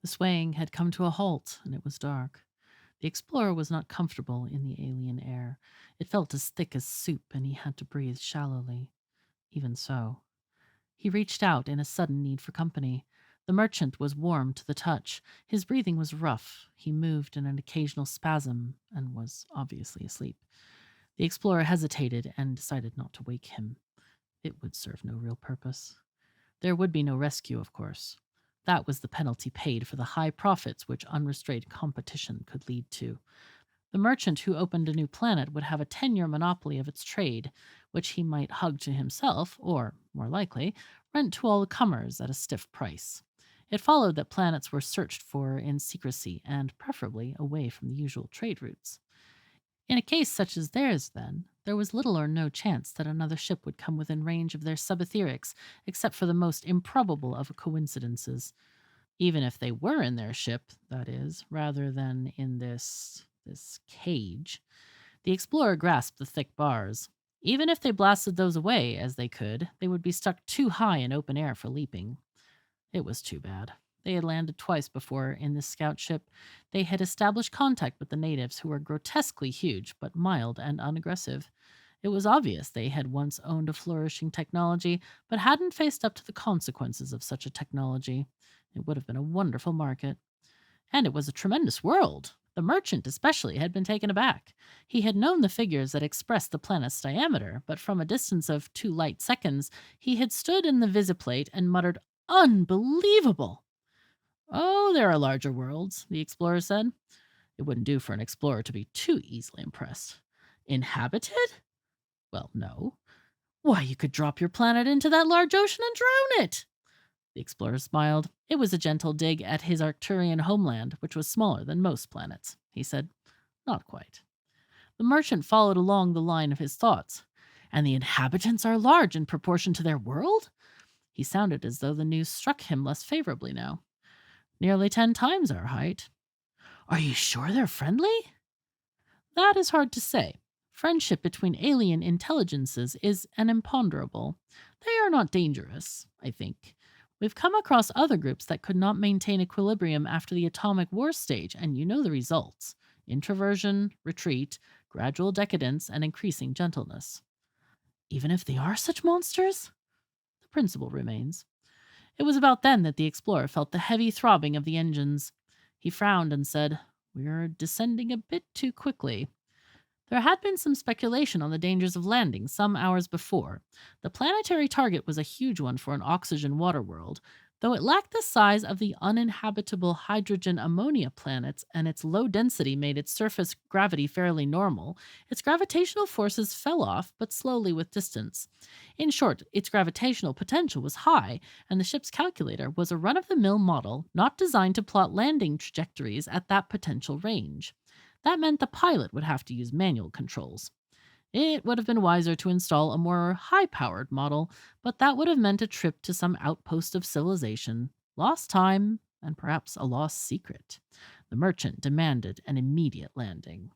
The swaying had come to a halt, and it was dark. The explorer was not comfortable in the alien air. It felt as thick as soup, and he had to breathe shallowly. Even so, he reached out in a sudden need for company. The merchant was warm to the touch. His breathing was rough. He moved in an occasional spasm and was obviously asleep. The explorer hesitated and decided not to wake him. It would serve no real purpose. There would be no rescue, of course. That was the penalty paid for the high profits which unrestrained competition could lead to. The merchant who opened a new planet would have a 10-year monopoly of its trade, which he might hug to himself, or, more likely, rent to all the comers at a stiff price. It followed that planets were searched for in secrecy and preferably away from the usual trade routes. In a case such as theirs, then, there was little or no chance that another ship would come within range of their subetherics, except for the most improbable of coincidences. Even if they were in their ship, that is, rather than in this cage. The explorer grasped the thick bars. Even if they blasted those away, as they could, they would be stuck too high in open air for leaping. It was too bad. They had landed twice before in this scout ship. They had established contact with the natives, who were grotesquely huge, but mild and unaggressive. It was obvious they had once owned a flourishing technology, but hadn't faced up to the consequences of such a technology. It would have been a wonderful market. And it was a tremendous world. The merchant, especially, had been taken aback. He had known the figures that expressed the planet's diameter, but from a distance of 2 light seconds, he had stood in the visiplate and muttered, "Unbelievable!" "Oh, there are larger worlds," the explorer said. It wouldn't do for an explorer to be too easily impressed. "Inhabited? Well, no. Why, you could drop your planet into that large ocean and drown it." The explorer smiled. It was a gentle dig at his Arcturian homeland, which was smaller than most planets. He said, "Not quite." The merchant followed along the line of his thoughts. "And the inhabitants are large in proportion to their world?" He sounded as though the news struck him less favorably now. "Nearly 10 times our height." "Are you sure they're friendly?" "That is hard to say. Friendship between alien intelligences is an imponderable. They are not dangerous, I think. We've come across other groups that could not maintain equilibrium after the atomic war stage, and you know the results: introversion, retreat, gradual decadence, and increasing gentleness." "Even if they are such monsters?" "The principle remains." It was about then that the explorer felt the heavy throbbing of the engines. He frowned and said, "We're descending a bit too quickly." There had been some speculation on the dangers of landing some hours before. The planetary target was a huge one for an oxygen water world. Though it lacked the size of the uninhabitable hydrogen ammonia planets and its low density made its surface gravity fairly normal, its gravitational forces fell off, but slowly with distance. In short, its gravitational potential was high, and the ship's calculator was a run of the mill model not designed to plot landing trajectories at that potential range. That meant the pilot would have to use manual controls. It would have been wiser to install a more high powered model, but that would have meant a trip to some outpost of civilization, lost time, and perhaps a lost secret. The merchant demanded an immediate landing.